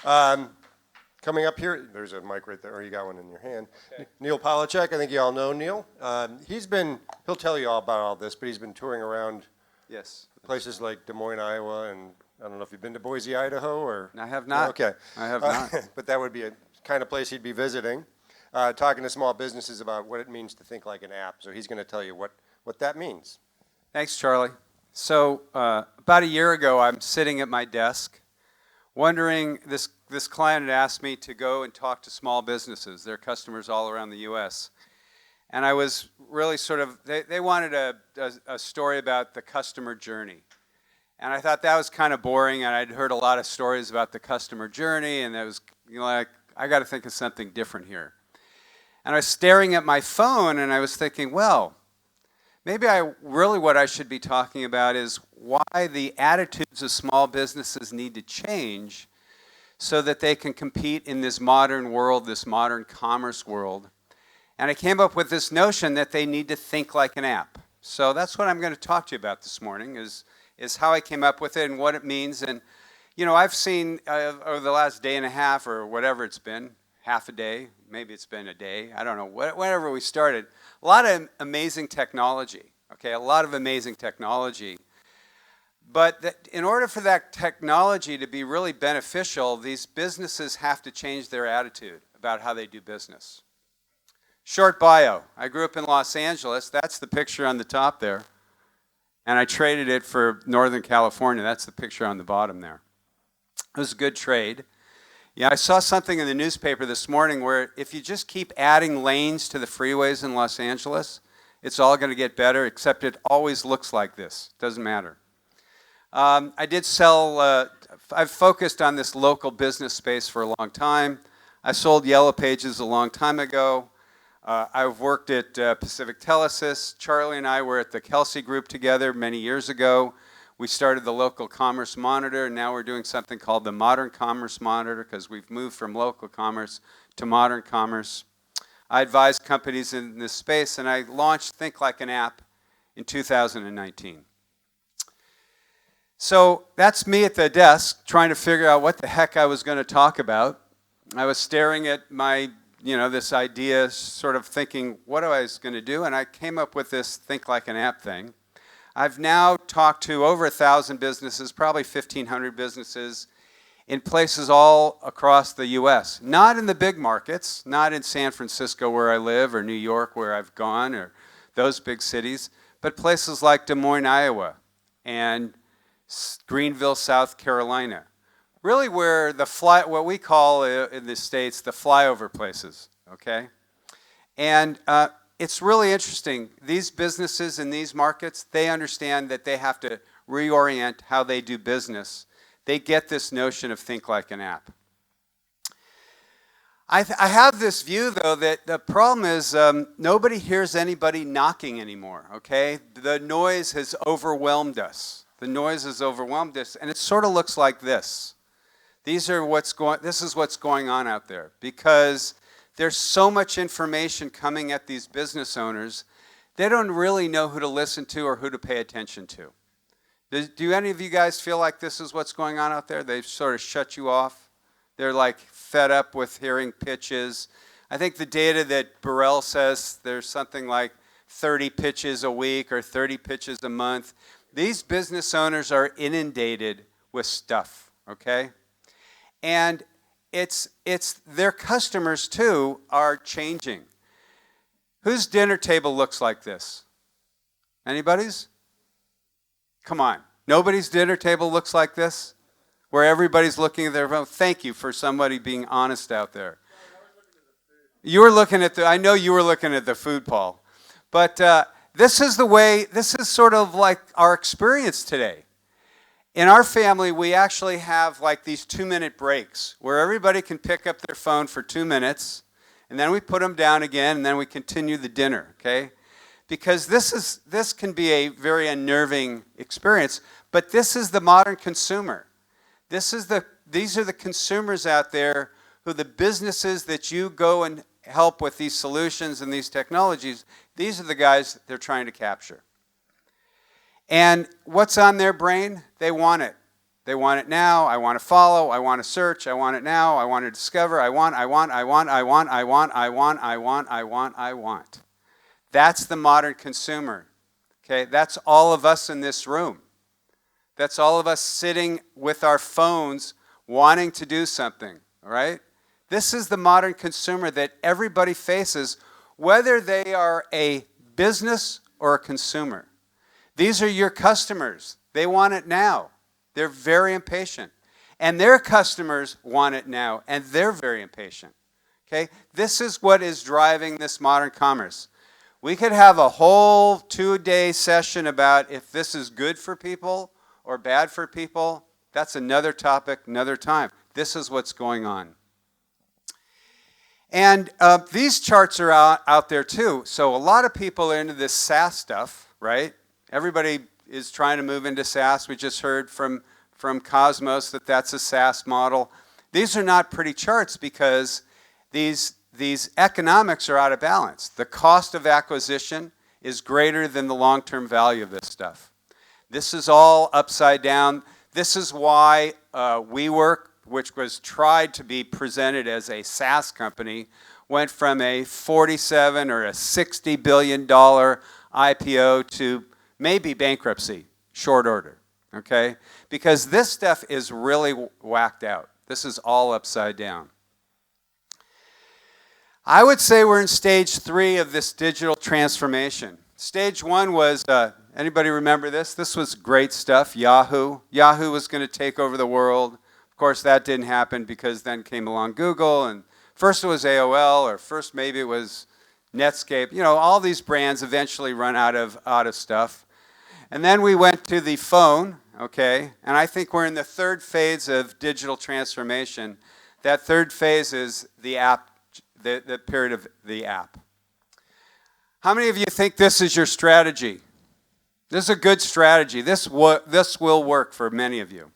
Um, Coming up here, there's a mic right there, or you got one in your hand. Okay. Neal Polachek, I think you all know Neal. He'll tell you all about all this, but he's been touring around Yes. places like Des Moines, Iowa, and I don't know if you've been to Boise, Idaho, or? I have not. Okay. I have not. But that would be a kind of place he'd be visiting, talking to small businesses about what it means to think like an app. So he's going to tell you what that means. Thanks, Charlie. So about a year ago, I'm sitting at my desk, wondering, this client had asked me to go and talk to small businesses, their customers all around the U.S. And I was really they wanted a story about the customer journey. And I thought that was kind of boring, and I'd heard a lot of stories about the customer journey, and it was like, I got to think of something different here. And I was staring at my phone, and I was thinking, well, maybe what I should be talking about is why the attitudes of small businesses need to change so that they can compete in this modern world, this modern commerce world. And I came up with this notion that they need to think like an app. So that's what I'm going to talk to you about this morning, is how I came up with it and what it means. And, I've seen over the last day and a half or whatever it's been, half a day, maybe it's been a day, I don't know, whenever we started, a lot of amazing technology, okay, a lot of amazing technology. But in order for that technology to be really beneficial, these businesses have to change their attitude about how they do business. Short bio. I grew up in Los Angeles. That's the picture on the top there. And I traded it for Northern California. That's the picture on the bottom there. It was a good trade. Yeah, I saw something in the newspaper this morning where if you just keep adding lanes to the freeways in Los Angeles, it's all going to get better, except it always looks like this. Doesn't matter. I've focused on this local business space for a long time. I sold Yellow Pages a long time ago. I've worked at Pacific Telesis. Charlie and I were at the Kelsey Group together many years ago. We started the Local Commerce Monitor, and now we're doing something called the Modern Commerce Monitor because we've moved from local commerce to modern commerce. I advise companies in this space, and I launched ThinkLikeAnApp in 2019. So that's me at the desk trying to figure out what the heck I was going to talk about. I was staring at my, this idea, sort of thinking what I was going to do, and I came up with this Think Like an App thing. I've now talked to over 1,000 businesses, probably 1,500 businesses in places all across the U.S. Not in the big markets, not in San Francisco where I live or New York where I've gone or those big cities, but places like Des Moines, Iowa, and Greenville, South Carolina. Really where what we call in the States the flyover places, okay? And it's really interesting. These businesses in these markets, they understand that they have to reorient how they do business. They get this notion of think like an app. I have this view, though, that the problem is nobody hears anybody knocking anymore, okay? The noise has overwhelmed us. The noise has overwhelmed us, and it sort of looks like this. This is what's going on out there, because there's so much information coming at these business owners, they don't really know who to listen to or who to pay attention to. Do any of you guys feel like this is what's going on out there? They've sort of shut you off. They're like fed up with hearing pitches. I think the data that Burrell says there's something like 30 pitches a week or 30 pitches a month. These business owners are inundated with stuff, okay? And it's their customers too are changing. Whose dinner table looks like this? Anybody's? Come on. Nobody's dinner table looks like this? Where everybody's looking at their phone? Thank you for somebody being honest out there. You were looking at I know you were looking at the food, Paul. But this is sort of like our experience today. In our family, we actually have like these 2-minute breaks where everybody can pick up their phone for 2 minutes, and then we put them down again, and then we continue the dinner, okay? Because this can be a very unnerving experience, but this is the modern consumer. These are the consumers out there who the businesses that you go and help with these solutions and these technologies, these are the guys they're trying to capture. And what's on their brain? They want it. They want it now. I want to follow. I want to search. I want it now. I want to discover. I want. That's the modern consumer. Okay, that's all of us in this room. That's all of us sitting with our phones wanting to do something, all right? This is the modern consumer that everybody faces, whether they are a business or a consumer. These are your customers. They want it now. They're very impatient. And their customers want it now, and they're very impatient. Okay? This is what is driving this modern commerce. We could have a whole 2-day session about if this is good for people or bad for people. That's another topic, another time. This is what's going on. And these charts are out there too. So a lot of people are into this SaaS stuff, right? Everybody is trying to move into SaaS. We just heard from Cosmos that that's a SaaS model. These are not pretty charts because these economics are out of balance. The cost of acquisition is greater than the long-term value of this stuff. This is all upside down. This is why WeWork, which was tried to be presented as a SaaS company, went from a $47 or a $60 billion IPO to maybe bankruptcy, short order, okay? Because this stuff is really whacked out. This is all upside down. I would say we're in stage 3 of this digital transformation. Stage 1 was, anybody remember this? This was great stuff, Yahoo. Yahoo was going to take over the world. Of course, that didn't happen because then came along Google, and first it was AOL, or first maybe it was Netscape. You know, all these brands eventually run out of stuff. And then we went to the phone, okay, and I think we're in the 3rd phase of digital transformation. That 3rd phase is the app. The period of the app. How many of you think this is your strategy? This is a good strategy. This will work for many of you.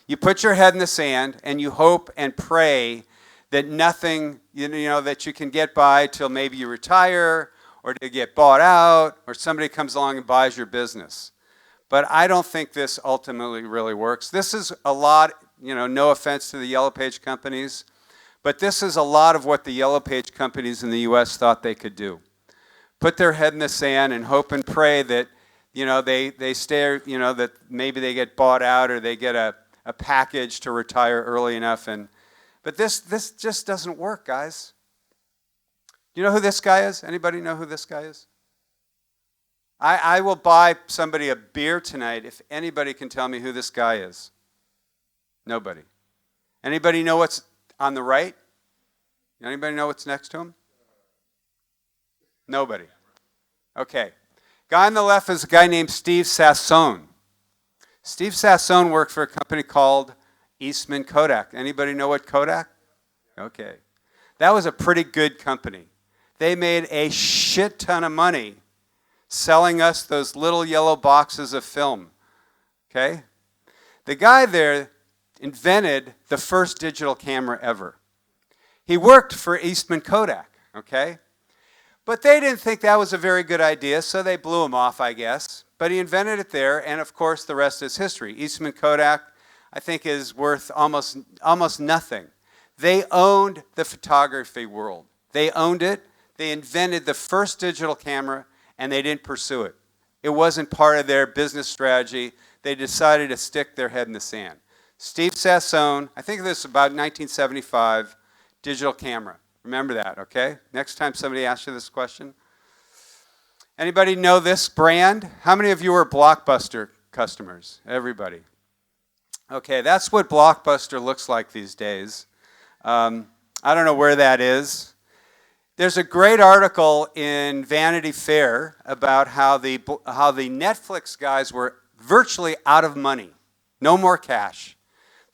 You put your head in the sand and you hope and pray that nothing, that you can get by till maybe you retire or to get bought out or somebody comes along and buys your business. But I don't think this ultimately really works. This is a lot, no offense to the Yellow Page companies, but this is a lot of what the Yellow Page companies in the U.S. thought they could do. Put their head in the sand and hope and pray that, they stay, that maybe they get bought out or they get a package to retire early enough. But this just doesn't work, guys. Do you know who this guy is? Anybody know who this guy is? I will buy somebody a beer tonight if anybody can tell me who this guy is. Nobody. Anybody know what's on the right? Anybody know what's next to him? Nobody. Okay. Guy on the left is a guy named Steve Sassone. Steve Sassone worked for a company called Eastman Kodak. Anybody know what Kodak? Okay. That was a pretty good company. They made a shit ton of money selling us those little yellow boxes of film. Okay? The guy there invented the first digital camera ever. He worked for Eastman Kodak, okay? But they didn't think that was a very good idea, so they blew him off, I guess. But he invented it there, and of course the rest is history. Eastman Kodak, I think, is worth almost nothing. They owned the photography world. They owned it. They invented the first digital camera, and they didn't pursue it. It wasn't part of their business strategy. They decided to stick their head in the sand. Steve Sassone, I think this is about 1975, digital camera. Remember that, okay? Next time somebody asks you this question. Anybody know this brand? How many of you are Blockbuster customers? Everybody. Okay, that's what Blockbuster looks like these days. I don't know where that is. There's a great article in Vanity Fair about how the Netflix guys were virtually out of money. No more cash.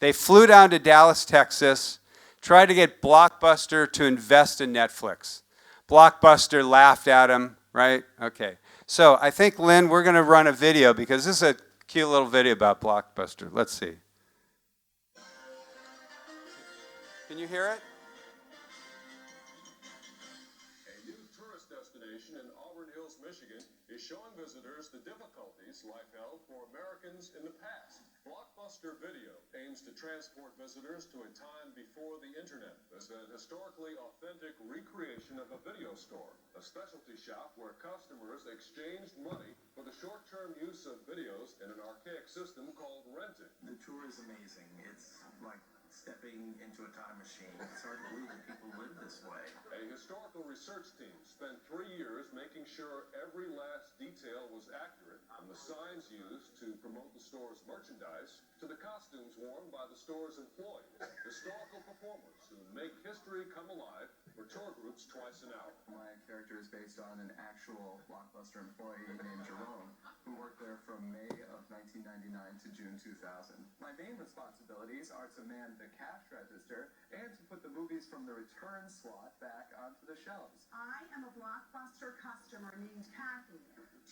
They flew down to Dallas, Texas, tried to get Blockbuster to invest in Netflix. Blockbuster laughed at them, right? Okay. So I think, Lynn, we're going to run a video because this is a cute little video about Blockbuster. Let's see. Can you hear it? A new tourist destination in Auburn Hills, Michigan is showing visitors the difficulties life held for Americans in the past. Blockbuster Video aims to transport visitors to a time before the internet. It's an historically authentic recreation of a video store, a specialty shop where customers exchanged money for the short-term use of videos in an archaic system called renting. The tour is amazing. It's like stepping into a time machine. It's hard to believe that people live this way. A historical research team spent 3 years making sure every last detail was accurate, from the signs used to promote the store's merchandise to the costumes worn by the store's employees. Historical performers who make history come alive for tour groups twice an hour. My character is based on an actual Blockbuster employee named Jerome, who worked there from May of 1999 to June 2000. My main responsibilities are to man the cash register and to put the movies from the return slot back onto the shelves. I am a Blockbuster customer named Kathy.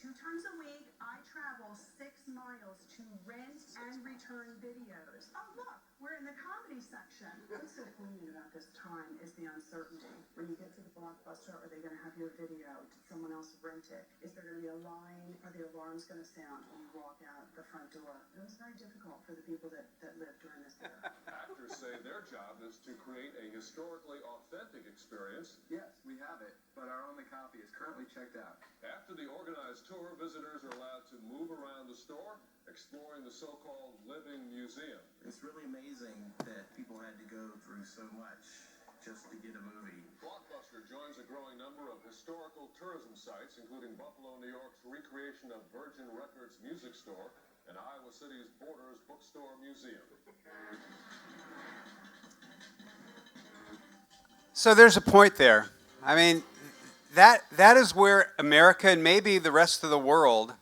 2 times a week, I travel 6 miles to rent and return videos. Oh, look, we're in the comedy section. What's so poignant about this time is the uncertainty. When you get to the Blockbuster, are they going to have your video? Did someone else rent it? Is there going to be a line? Are the alarms going to sound when you walk out the front door? It was very difficult for the people that lived during this era. Actors say their job is to create a historically authentic experience. Yes, we have it, but our only copy is currently checked out. After the organized tour, visitors are allowed to move around the store, exploring the so-called living museum. It's really amazing that people had to go through so much just to get a movie. Blockbuster joins a growing number of historical tourism sites, including Buffalo, New York's recreation of Virgin Records Music Store and Iowa City's Borders Bookstore Museum. So there's a point there. I mean, that is where America and maybe the rest of the world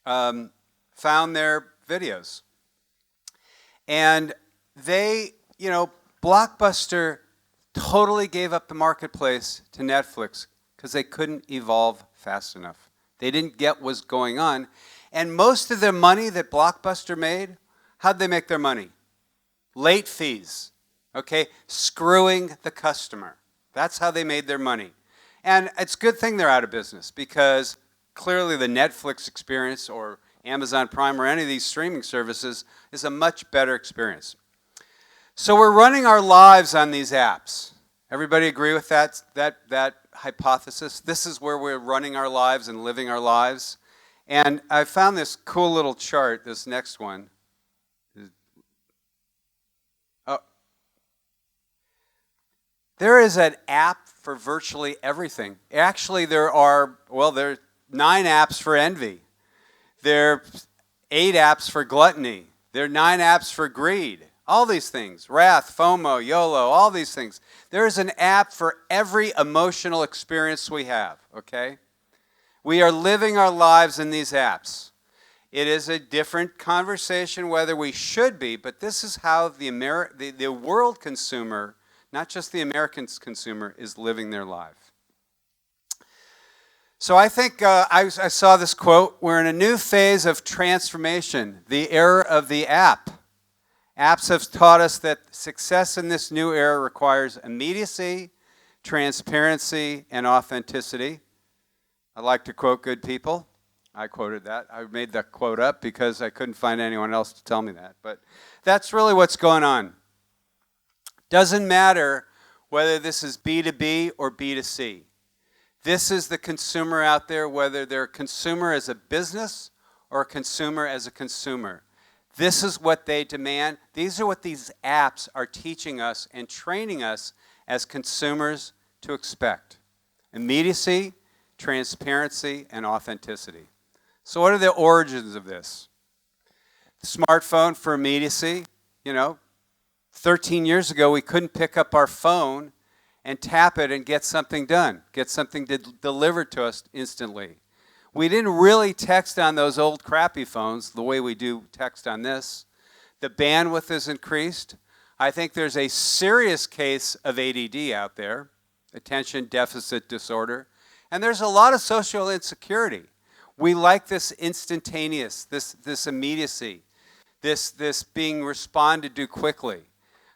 found their videos. And they, Blockbuster totally gave up the marketplace to Netflix because they couldn't evolve fast enough. They didn't get what was going on. And most of the money that Blockbuster made, how'd they make their money? Late fees, okay? Screwing the customer. That's how they made their money. And it's a good thing they're out of business because clearly the Netflix experience or Amazon Prime or any of these streaming services is a much better experience. So we're running our lives on these apps. Everybody agree with that hypothesis? This is where we're running our lives and living our lives. And I found this cool little chart, this next one. Oh. There is an app for virtually everything. Actually, there are 9 apps for envy. There are 8 apps for gluttony. There are 9 apps for greed. All these things, wrath, FOMO, YOLO, all these things. There is an app for every emotional experience we have, okay? We are living our lives in these apps. It is a different conversation whether we should be, but this is how the world consumer, not just the American consumer, is living their life. So I think I saw this quote, we're in a new phase of transformation, the era of the app. Apps have taught us that success in this new era requires immediacy, transparency, and authenticity. I like to quote good people. I quoted that. I made that quote up because I couldn't find anyone else to tell me that. But that's really what's going on. Doesn't matter whether this is B2B or B2C. This is the consumer out there, whether they're a consumer as a business or a consumer as a consumer. This is what they demand. These are what these apps are teaching us and training us as consumers to expect. Immediacy, transparency, and authenticity. So what are the origins of this? Smartphone for immediacy. 13 years ago, we couldn't pick up our phone and tap it and get something done, get something delivered to us instantly. We didn't really text on those old crappy phones the way we do text on this. The bandwidth is increased. I think there's a serious case of ADD out there, attention deficit disorder, and there's a lot of social insecurity. We like this instantaneous, this immediacy, this being responded to quickly.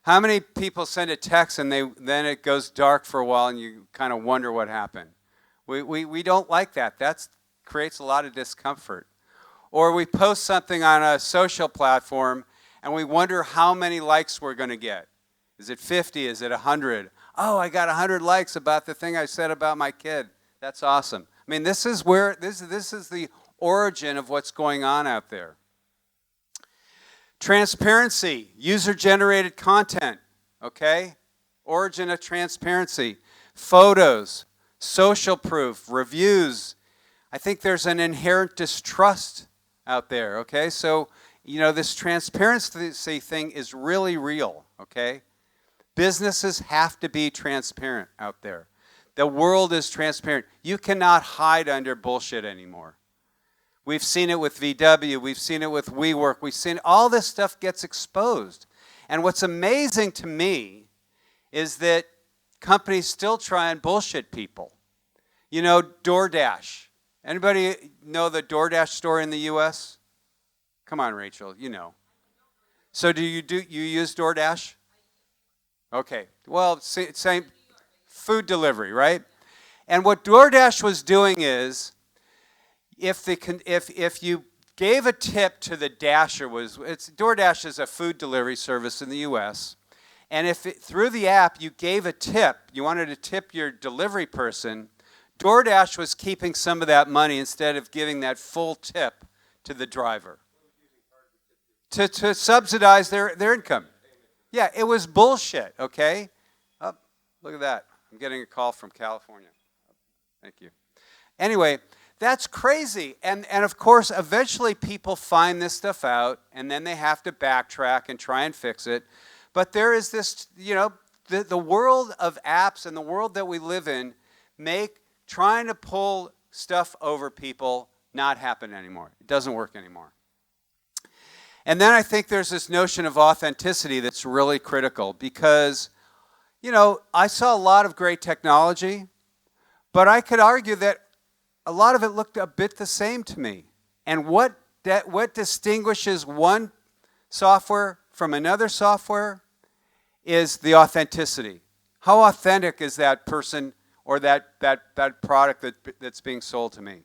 How many people send a text and then it goes dark for a while and you kind of wonder what happened? We don't like that. That creates a lot of discomfort. Or we post something on a social platform and we wonder how many likes we're going to get. Is it 50? Is it 100? Oh, I got 100 likes about the thing I said about my kid. That's awesome. I mean, this is where this is the origin of what's going on out there. Transparency, user-generated content, okay? Origin of transparency. Photos, social proof, reviews. I think there's an inherent distrust out there, okay? So, this transparency thing is really real, okay? Businesses have to be transparent out there. The world is transparent. You cannot hide under bullshit anymore. We've seen it with VW. We've seen it with WeWork. We've seen all this stuff gets exposed. And what's amazing to me is that companies still try and bullshit people. DoorDash. Anybody know the DoorDash story in the U.S.? Come on, Rachel, you know. So do you use DoorDash? Okay. Well, same food delivery, right? And what DoorDash was doing is, if you gave a tip to the dasher, DoorDash is a food delivery service in the U.S., and if through the app you gave a tip, you wanted to tip your delivery person, DoorDash was keeping some of that money instead of giving that full tip to the driver to subsidize their income. Yeah, it was bullshit, okay? Oh, look at that. I'm getting a call from California. Thank you. Anyway, that's crazy. And of course, eventually people find this stuff out, and then they have to backtrack and try and fix it. But there is this, the world of apps and the world that we live in trying to pull stuff over people not happen anymore. It doesn't work anymore. And then I think there's this notion of authenticity that's really critical because, I saw a lot of great technology, but I could argue that a lot of it looked a bit the same to me. And what distinguishes one software from another software is the authenticity. How authentic is that person or that product that's being sold to me?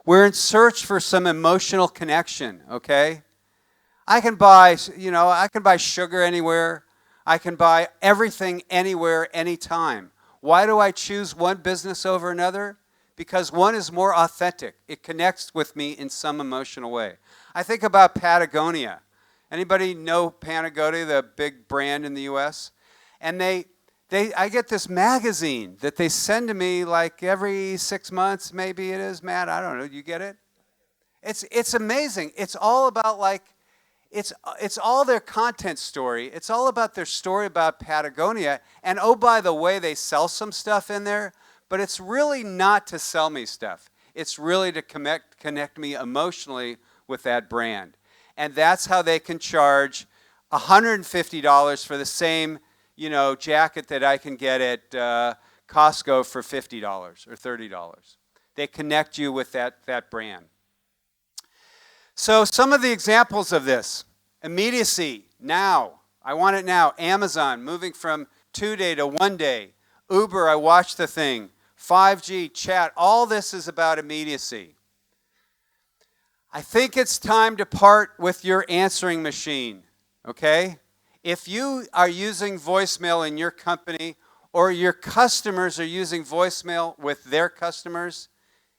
We're in search for some emotional connection, okay? I can buy sugar anywhere. I can buy everything anywhere, anytime. Why do I choose one business over another? Because one is more authentic. It connects with me in some emotional way. I think about Patagonia. Anybody know Patagonia, the big brand in the U.S.? And I get this magazine that they send to me like every 6 months, maybe it is, Matt. I don't know. You get it? It's amazing. It's all about it's all their content story. It's all about their story about Patagonia. And oh, by the way, they sell some stuff in there, but it's really not to sell me stuff. It's really to connect me emotionally with that brand. And that's how they can charge $150 for the same, jacket that I can get at Costco for $50 or $30. They connect you with that brand. So some of the examples of this: immediacy, now. I want it now. Amazon, moving from 2-day to 1-day. Uber, I watched the thing. 5G, chat, all this is about immediacy. I think it's time to part with your answering machine, okay? If you are using voicemail in your company or your customers are using voicemail with their customers,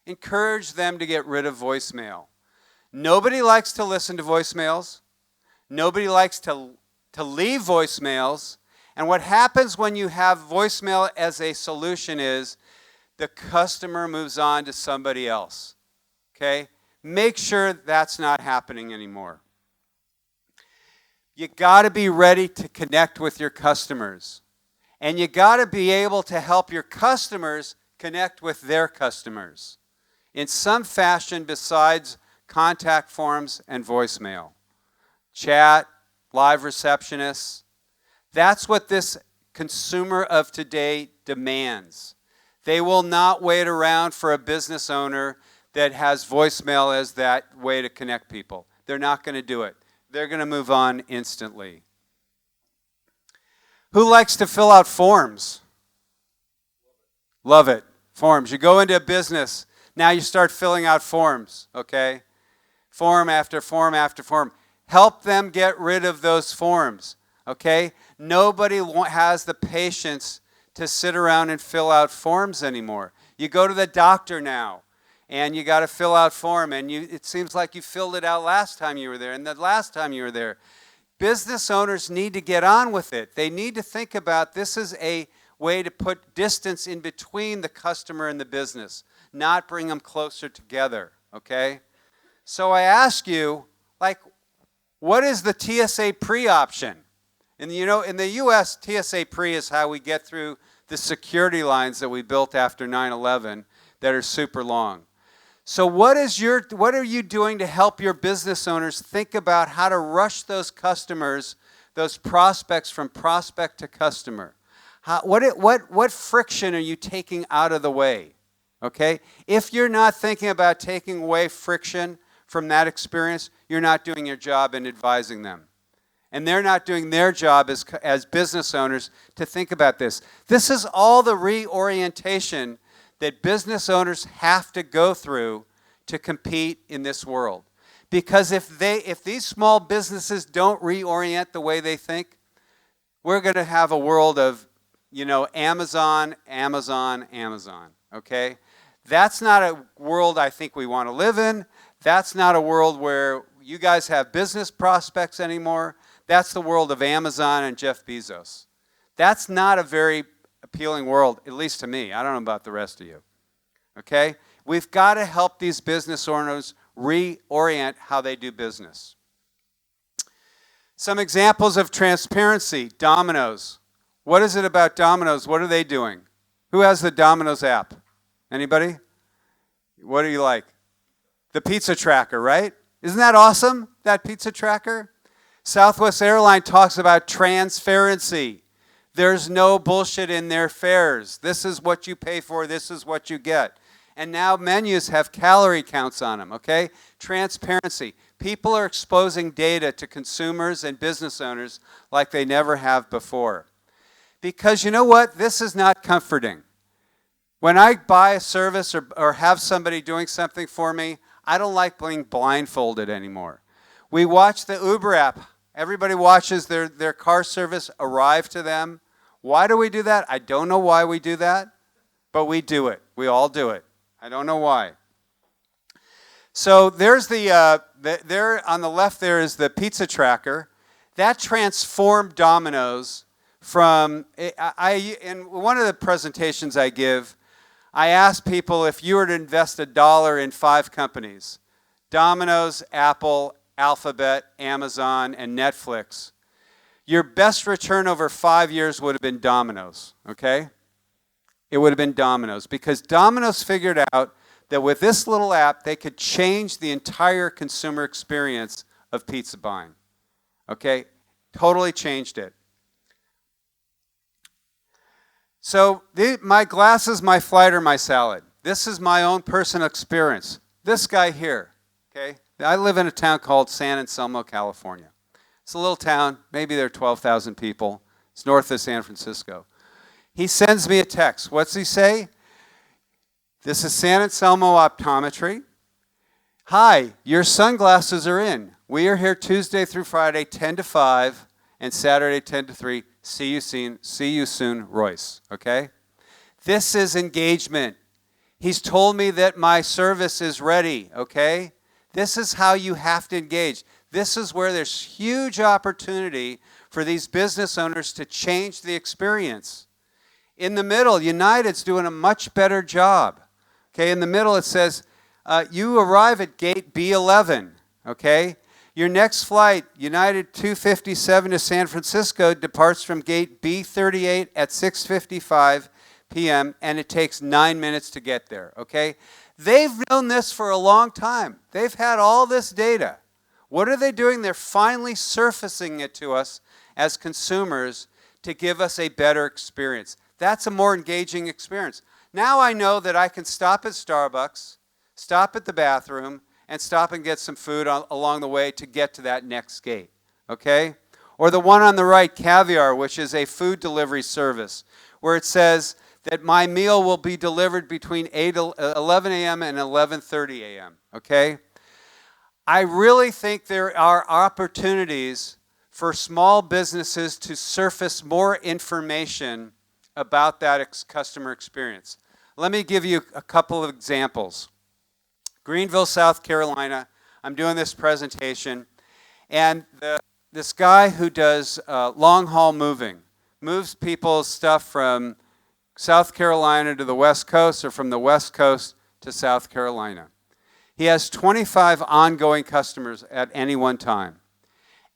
encourage them to get rid of voicemail. Nobody likes to listen to voicemails. Nobody likes to leave voicemails. And what happens when you have voicemail as a solution is the customer moves on to somebody else, okay? Make sure that's not happening anymore. You got to be ready to connect with your customers. And you got to be able to help your customers connect with their customers in some fashion besides contact forms and voicemail. Chat, live receptionists. That's what this consumer of today demands. They will not wait around for a business owner that has voicemail as that way to connect people. They're not going to do it. They're going to move on instantly. Who likes to fill out forms? Love it. Forms. You go into a business, now you start filling out forms, okay? Form after form after form. Help them get rid of those forms, okay? Nobody has the patience to sit around and fill out forms anymore. You go to the doctor now, and you got to fill out form, and it seems like you filled it out last time you were there, and the last time you were there. Business owners need to get on with it. They need to think about this is a way to put distance in between the customer and the business, not bring them closer together, okay? So I ask you, like, what is the TSA pre-option? And in the U.S., TSA pre is how we get through the security lines that we built after 9/11 that are super long. So what are you doing to help your business owners think about how to rush those customers, those prospects from prospect to customer? What friction are you taking out of the way? Okay? If you're not thinking about taking away friction from that experience, you're not doing your job in advising them. And they're not doing their job as business owners to think about this. This is all the reorientation that business owners have to go through to compete in this world. Because if these small businesses don't reorient the way they think, we're going to have a world of, Amazon, Amazon, Amazon, okay? That's not a world I think we want to live in. That's not a world where you guys have business prospects anymore. That's the world of Amazon and Jeff Bezos. That's not a very appealing world, at least to me. I don't know about the rest of you. Okay? We've got to help these business owners reorient how they do business. Some examples of transparency. Domino's. What is it about Domino's? What are they doing? Who has the Domino's app? Anybody? What do you like? The pizza tracker, right? Isn't that awesome, that pizza tracker? Southwest Airlines talks about transparency. There's no bullshit in their fares. This is what you pay for. This is what you get. And now menus have calorie counts on them, okay? Transparency. People are exposing data to consumers and business owners like they never have before. Because you know what? This is not comforting. When I buy a service or have somebody doing something for me, I don't like being blindfolded anymore. We watch the Uber app. Everybody watches their car service arrive to them. Why do we do that? I don't know why we do that, but we do it. We all do it. I don't know why. So there's there on the left there is the pizza tracker. That transformed Domino's from, in one of the presentations I give, I ask people if you were to invest $1 in 5 companies, Domino's, Apple, Alphabet, Amazon, and Netflix, your best return over 5 years would have been Domino's, okay? It would have been Domino's because Domino's figured out that with this little app, they could change the entire consumer experience of pizza buying, okay? Totally changed it. So my glasses, my flight, or my salad. This is my own personal experience. This guy here, okay? I live in a town called San Anselmo, California. It's a little town. Maybe there are 12,000 people. It's north of San Francisco. He sends me a text. What's he say? This is San Anselmo Optometry. Hi, your sunglasses are in. We are here Tuesday through Friday, 10 to 5, and Saturday, 10 to 3. See you soon, Royce, okay? This is engagement. He's told me that my service is ready, okay? This is how you have to engage. This is where there's huge opportunity for these business owners to change the experience. In the middle, United's doing a much better job. Okay, in the middle it says, you arrive at gate B11, okay? Your next flight, United 257 to San Francisco, departs from gate B38 at 6:55 p.m., and it takes 9 minutes to get there, okay? They've known this for a long time. They've had all this data. What are they doing? They're finally surfacing it to us as consumers to give us a better experience. That's a more engaging experience. Now I know that I can stop at Starbucks, stop at the bathroom, and stop and get some food along the way to get to that next gate, okay? Or the one on the right, Caviar, which is a food delivery service, where it says that my meal will be delivered between 11 a.m. and 11:30 a.m., okay? I really think there are opportunities for small businesses to surface more information about that customer experience. Let me give you a couple of examples. Greenville, South Carolina, I'm doing this presentation, and this guy who does long haul moving, moves people's stuff from South Carolina to the West Coast or from the West Coast to South Carolina. He has 25 ongoing customers at any one time.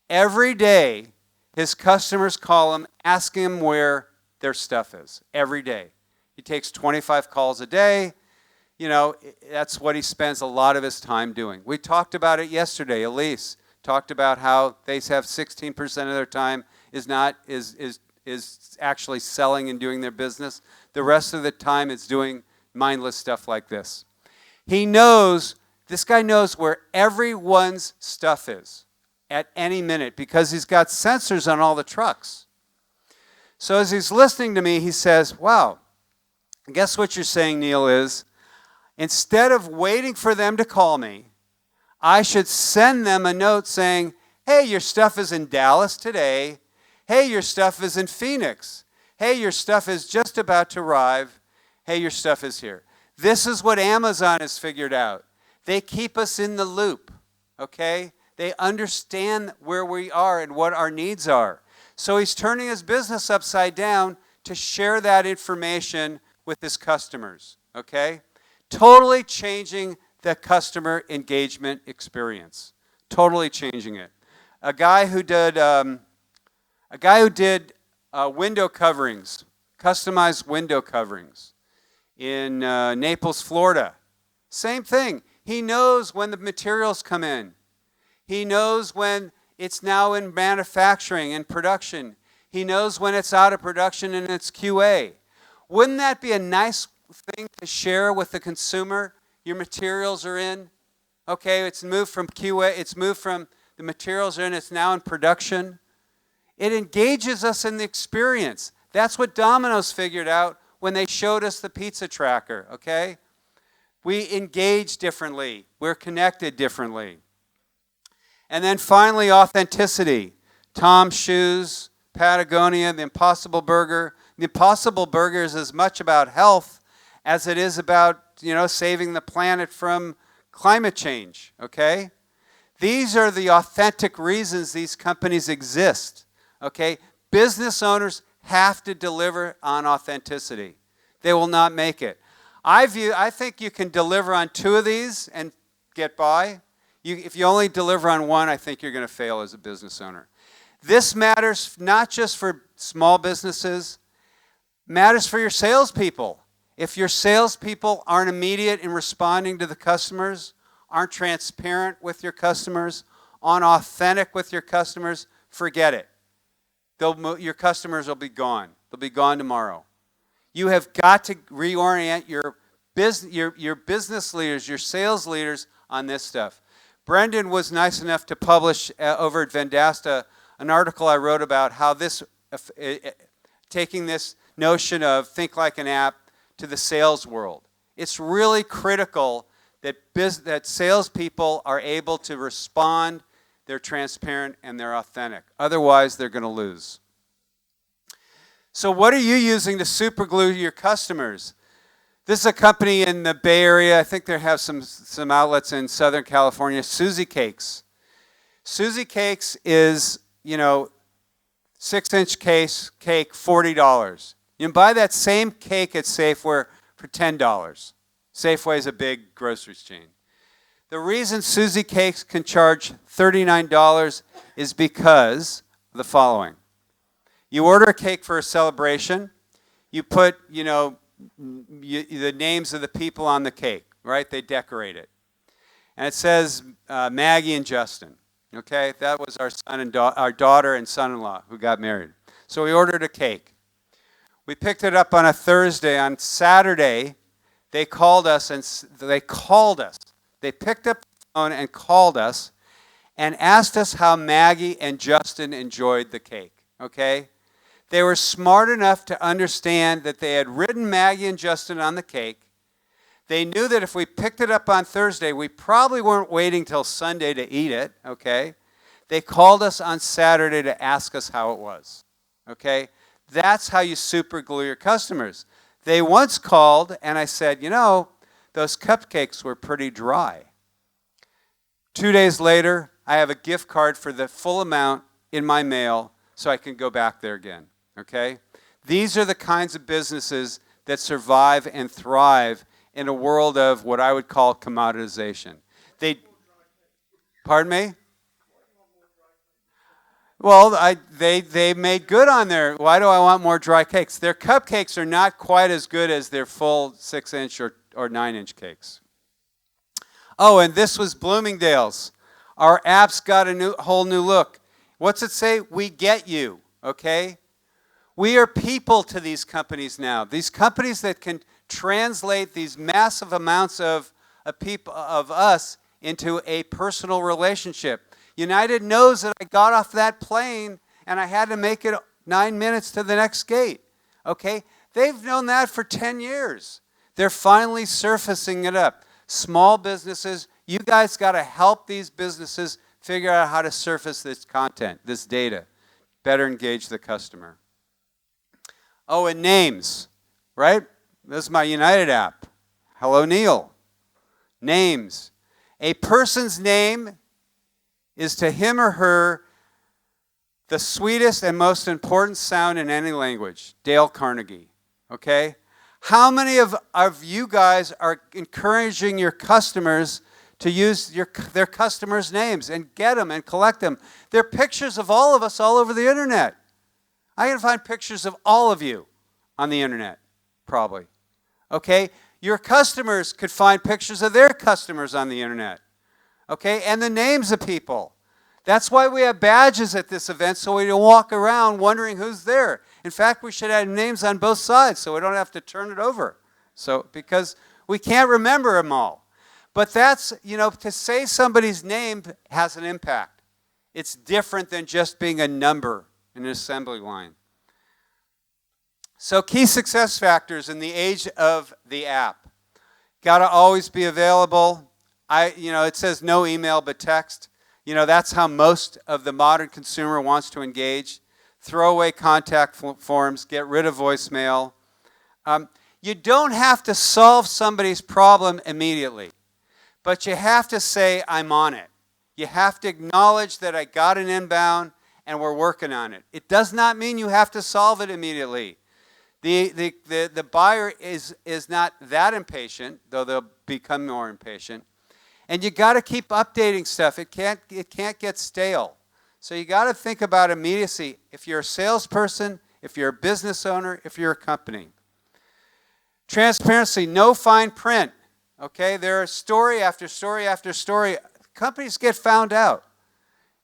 Every day, his customers call him, asking him where their stuff is. Every day. He takes 25 calls a day. You know, that's what he spends a lot of his time doing. We talked about it yesterday. Elise talked about how they have 16% of their time is actually selling and doing their business. The rest of the time it's doing mindless stuff like this. This guy knows where everyone's stuff is at any minute because he's got sensors on all the trucks. So as he's listening to me, he says, wow, I guess what you're saying, Neal, is instead of waiting for them to call me, I should send them a note saying, hey, your stuff is in Dallas today. Hey, your stuff is in Phoenix. Hey, your stuff is just about to arrive. Hey, your stuff is here. This is what Amazon has figured out. They keep us in the loop, okay? They understand where we are and what our needs are. So he's turning his business upside down to share that information with his customers, okay? Totally changing the customer engagement experience. Totally changing it. A guy who did window coverings, customized window coverings in Naples, Florida. Same thing. He knows when the materials come in. He knows when it's now in manufacturing and production. He knows when it's out of production and it's QA. Wouldn't that be a nice thing to share with the consumer? Your materials are in. Okay, it's moved from QA, it's moved from the materials are in, it's now in production. It engages us in the experience. That's what Domino's figured out when they showed us the pizza tracker, okay? We engage differently. We're connected differently. And then finally, authenticity. Tom's Shoes, Patagonia, the Impossible Burger. The Impossible Burger is as much about health as it is about, saving the planet from climate change, okay? These are the authentic reasons these companies exist, okay? Business owners have to deliver on authenticity. They will not make it. I think you can deliver on 2 of these and get by. If you only deliver on 1, I think you're going to fail as a business owner. This matters not just for small businesses, matters for your salespeople. If your salespeople aren't immediate in responding to the customers, aren't transparent with your customers, aren't authentic with your customers, forget it. Your customers will be gone. They'll be gone tomorrow. You have got to reorient your business leaders, your sales leaders on this stuff. Brendan was nice enough to publish over at Vendasta an article I wrote about how taking this notion of Think Like an App to the sales world. It's really critical that salespeople are able to respond, they're transparent, and they're authentic. Otherwise, they're going to lose. So what are you using to superglue your customers? This is a company in the Bay Area. I think they have some outlets in Southern California. Suzy Cakes. Suzy Cakes is, 6-inch cake, $40. You can buy that same cake at Safeway for $10. Safeway is a big grocery chain. The reason Suzy Cakes can charge $39 is because of the following. You order a cake for a celebration. You put, the names of the people on the cake, right? They decorate it. And it says Maggie and Justin. Okay, that was our daughter and son-in-law who got married. So we ordered a cake. We picked it up on a Thursday. On Saturday, they called us. They picked up the phone and called us and asked us how Maggie and Justin enjoyed the cake. Okay? They were smart enough to understand that they had written Maggie and Justin on the cake. They knew that if we picked it up on Thursday, we probably weren't waiting till Sunday to eat it, okay? They called us on Saturday to ask us how it was, okay? That's how you super glue your customers. They once called and I said, you know, those cupcakes were pretty dry. 2 days later, I have a gift card for the full amount in my mail so I can go back there again, okay? These are the kinds of businesses that survive and thrive in a world of what I would call commoditization. Pardon me? Well, they made good on their, why do I want more dry cakes? Their cupcakes are not quite as good as their full 6-inch or 9-inch cakes. Oh, and this was Bloomingdale's. Our app's got a whole new look. What's it say? We get you, okay? We are people to these companies now. These companies that can translate these massive amounts of us into a personal relationship. United knows that I got off that plane and I had to make it 9 minutes to the next gate. Okay? They've known that for 10 years. They're finally surfacing it up. Small businesses, you guys got to help these businesses figure out how to surface this content, this data, better engage the customer. Oh, and names, right? This is my United app. Hello, Neal. Names. A person's name is to him or her the sweetest and most important sound in any language. Dale Carnegie. Okay? How many of you guys are encouraging your customers to use their customers' names and get them and collect them? There are pictures of all of us all over the internet. I can find pictures of all of you on the internet, probably. Okay? Your customers could find pictures of their customers on the internet. Okay? And the names of people. That's why we have badges at this event, so we don't walk around wondering who's there. In fact, we should have names on both sides so we don't have to turn it over. So, because we can't remember them all. But that's, to say somebody's name has an impact. It's different than just being a number in an assembly line. So key success factors in the age of the app. Got to always be available. It says no email but text. That's how most of the modern consumer wants to engage. Throw away contact forms, get rid of voicemail. You don't have to solve somebody's problem immediately, but you have to say, I'm on it. You have to acknowledge that I got an inbound and we're working on it. It does not mean you have to solve it immediately. The buyer is not that impatient, though they'll become more impatient. And you got to keep updating stuff. It can't get stale. So you got to think about immediacy. If you're a salesperson, if you're a business owner, if you're a company. Transparency, no fine print. Okay, there are story after story after story. Companies get found out.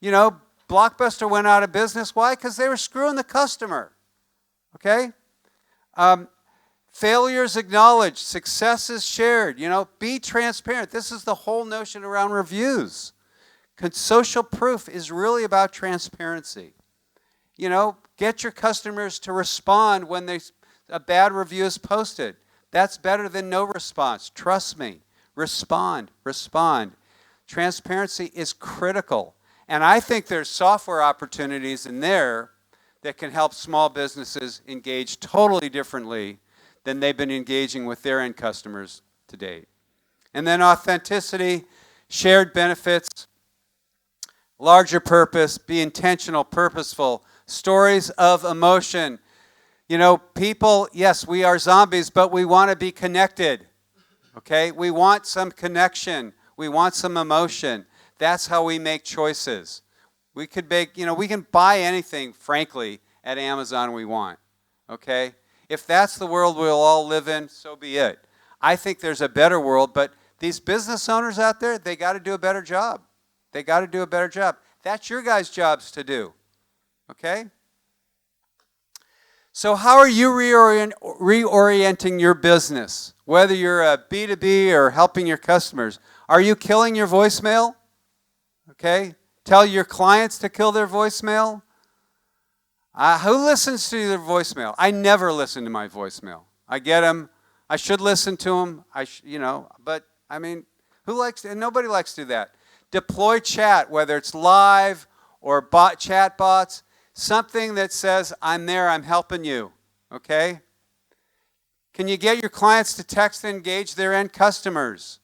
Blockbuster went out of business. Why? Because they were screwing the customer. Okay? Failures acknowledged, successes shared. Be transparent. This is the whole notion around reviews. Social proof is really about transparency. Get your customers to respond when a bad review is posted. That's better than no response. Trust me. Respond. Transparency is critical. And I think there's software opportunities in there that can help small businesses engage totally differently than they've been engaging with their end customers to date. And then authenticity, shared benefits, larger purpose, be intentional, purposeful, stories of emotion. People, yes, we are zombies, but we want to be connected. Okay? We want some connection. We want some emotion. That's how we make choices. We could we can buy anything, frankly, at Amazon we want. Okay? If that's the world we'll all live in, so be it. I think there's a better world, but these business owners out there, they got to do a better job. That's your guys' jobs to do. Okay? So how are you reorienting your business? Whether you're a B2B or helping your customers, are you killing your voicemail? Okay? Tell your clients to kill their voicemail? Who listens to their voicemail? I never listen to my voicemail. I get them I should listen to them. But I mean, who likes? And nobody likes to do that. Deploy chat, whether it's live or chat bots. Something that says, "I'm there. I'm helping you." Okay. Can you get your clients to text and engage their end customers?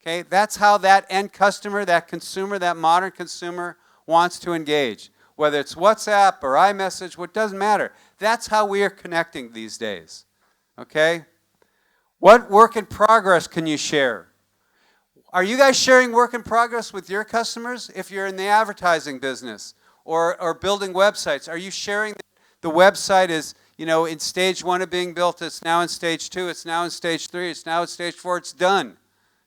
Okay, that's how that end customer, that consumer, that modern consumer wants to engage. Whether it's WhatsApp or iMessage, what doesn't matter. That's how we are connecting these days. Okay? What work in progress can you share? Are you guys sharing work in progress with your customers? If you're in the advertising business or building websites, are you sharing the website is, in stage 1 of being built, it's now in stage 2, it's now in stage 3, it's now in stage 4, it's done?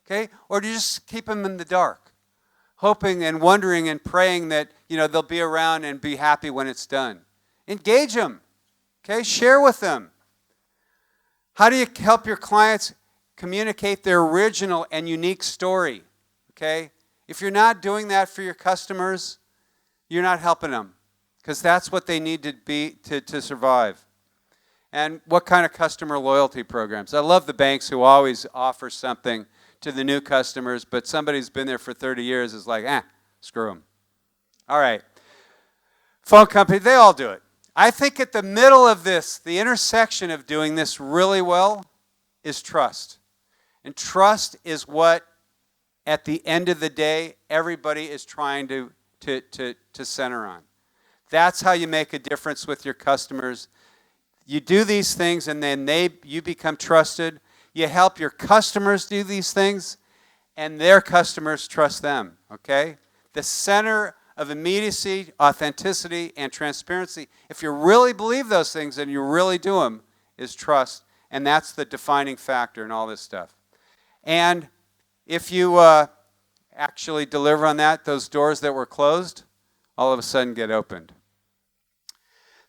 Okay? Or do you just keep them in the dark, hoping and wondering and praying that, they'll be around and be happy when it's done? Engage them. Okay? Share with them. How do you help your clients communicate their original and unique story? Okay? If you're not doing that for your customers, you're not helping them, because that's what they need to be to survive. And what kind of customer loyalty programs? I love the banks who always offer something to the new customers, but somebody who's been there for 30 years is like, screw them. All right. Phone company, they all do it. I think at the middle of this, the intersection of doing this really well is trust. And trust is what, at the end of the day, everybody is trying to center on. That's how you make a difference with your customers. You do these things, and then you become trusted. You help your customers do these things, and their customers trust them, okay? The center of immediacy, authenticity, and transparency, if you really believe those things and you really do them, is trust, and that's the defining factor in all this stuff. And if you actually deliver on that, those doors that were closed, all of a sudden get opened.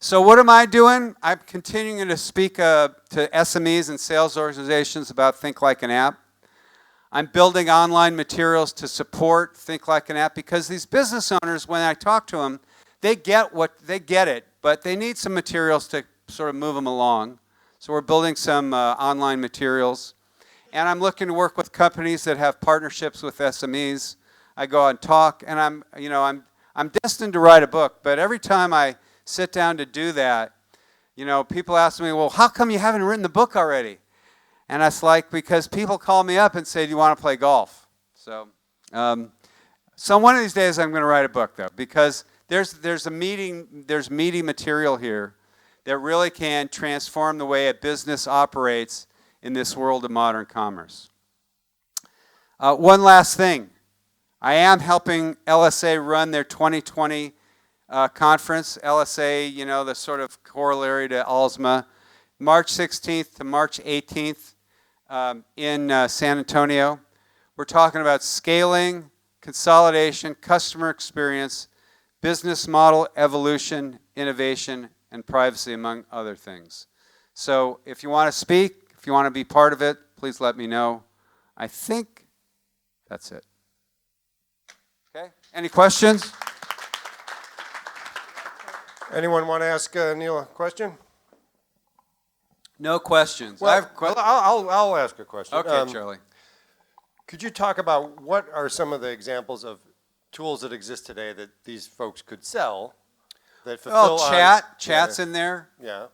So what am I doing? I'm continuing to speak to SMEs and sales organizations about Think Like an App. I'm building online materials to support Think Like an App, because these business owners, when I talk to them, they get it, but they need some materials to sort of move them along. So we're building some online materials. And I'm looking to work with companies that have partnerships with SMEs. I go out and talk, and I'm destined to write a book, but every time I sit down to do that, people ask me, well, how come you haven't written the book already? And it's like, because people call me up and say, do you want to play golf? So one of these days I'm going to write a book, though, because there's meaty material here that really can transform the way a business operates in this world of modern commerce. One last thing. I am helping LSA run their 2020 conference. LSA, the sort of corollary to ALSMA, March 16th to March 18th in San Antonio. We're talking about scaling, consolidation, customer experience, business model evolution, innovation, and privacy, among other things. So if you want to speak, if you want to be part of it, please let me know. I think that's it. Okay, any questions? Anyone want to ask Neal a question? No questions. Well, I'll ask a question. Okay, Charlie. Could you talk about what are some of the examples of tools that exist today that these folks could sell that fulfill? Well, chat's in there. Yeah.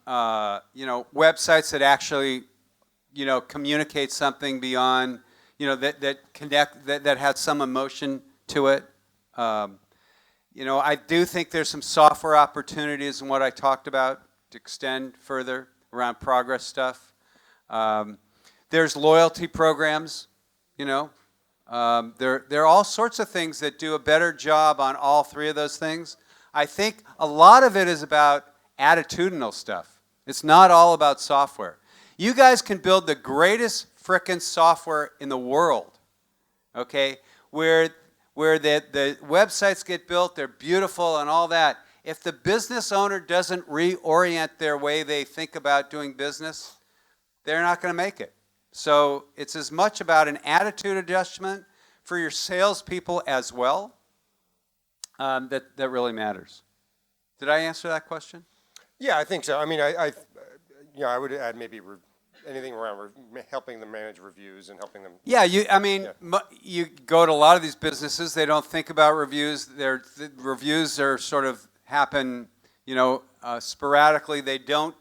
Websites that actually, communicate something beyond, that connect, that had some emotion to it. I do think there's some software opportunities in what I talked about to extend further around progress stuff. There's loyalty programs, there are all sorts of things that do a better job on all three of those things. I think a lot of it is about attitudinal stuff. It's not all about software. You guys can build the greatest frickin' software in the world, okay, where the websites get built, they're beautiful and all that. If the business owner doesn't reorient their way they think about doing business, they're not going to make it. So it's as much about an attitude adjustment for your salespeople as well that really matters. Did I answer that question? Yeah, I think so. I mean, I would add maybe anything around helping them manage reviews and helping them. Yeah, Yeah. you go to a lot of these businesses, they don't think about reviews. The reviews are sort of happen, sporadically. They don't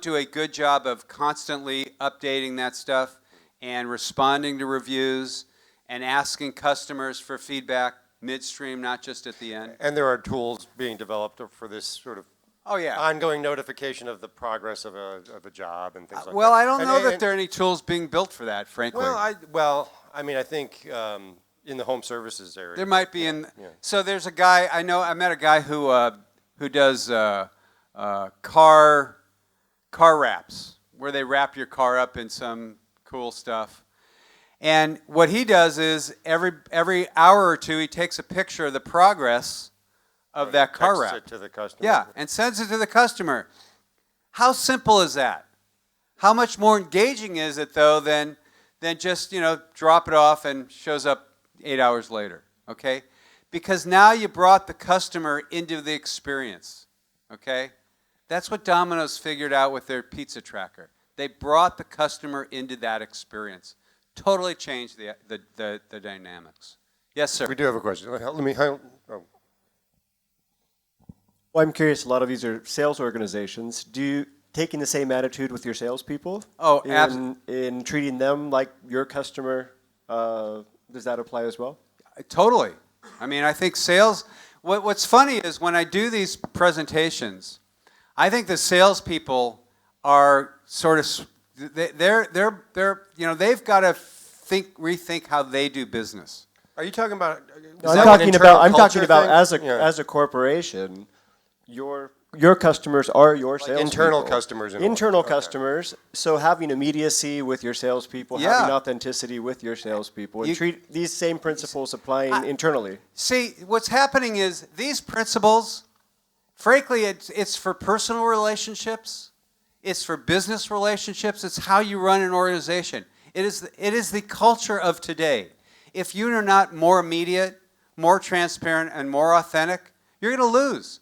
do a good job of constantly updating that stuff and responding to reviews and asking customers for feedback midstream, not just at the end. And there are tools being developed for this sort of Oh, yeah. ongoing notification of the progress of a job and things like Well, that. I don't know And- that there are any tools being built for that, frankly. I think in the home services area. There might be in. Yeah. So there's a guy I know. I met a guy who does car wraps, where they wrap your car up in some cool stuff. And what he does is every hour or two, he takes a picture of the progress of that car Texts wrap. it to the customer. Yeah, and sends it to the customer. How simple is that? How much more engaging is it, though, than just, drop it off and shows up 8 hours later, okay? Because now you brought the customer into the experience, okay? That's what Domino's figured out with their pizza tracker. They brought the customer into that experience. Totally changed the dynamics. Yes, sir. We do have a question. Oh, Well, I'm curious, a lot of these are sales organizations. Do you taking the same attitude with your salespeople? Oh, in treating them like your customer, does that apply as well? Totally. I mean, I think sales. What's funny is when I do these presentations, I think the salespeople are sort of they've got to rethink how they do business. Are you talking about? No, I'm talking about as a corporation, your customers are your salespeople. internal customers involved. Internal Okay. customers. So having immediacy with your salespeople, Yeah. having authenticity with your salespeople, and treat these same principles applying internally. See, what's happening is these principles, frankly, it's for personal relationships, it's for business relationships, it's how you run an organization. It is the culture of today. If you are not more immediate, more transparent, and more authentic, you're going to lose.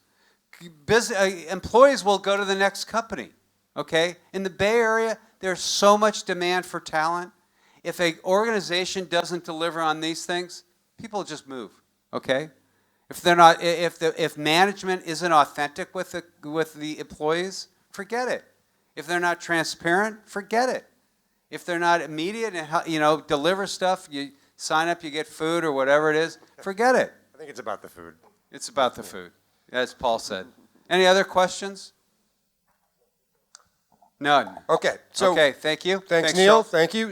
Employees will go to the next company, okay? In the Bay Area, there's so much demand for talent. If an organization doesn't deliver on these things, people just move, okay? If they're not, if management isn't authentic with the employees, forget it. If they're not transparent, forget it. If they're not immediate and deliver stuff, you sign up, you get food or whatever it is, forget it. I think it's about the food. It's about the food, as Paul said. Any other questions? None. Okay. So Okay, thank you. thanks, Neal. Charles. Thank you.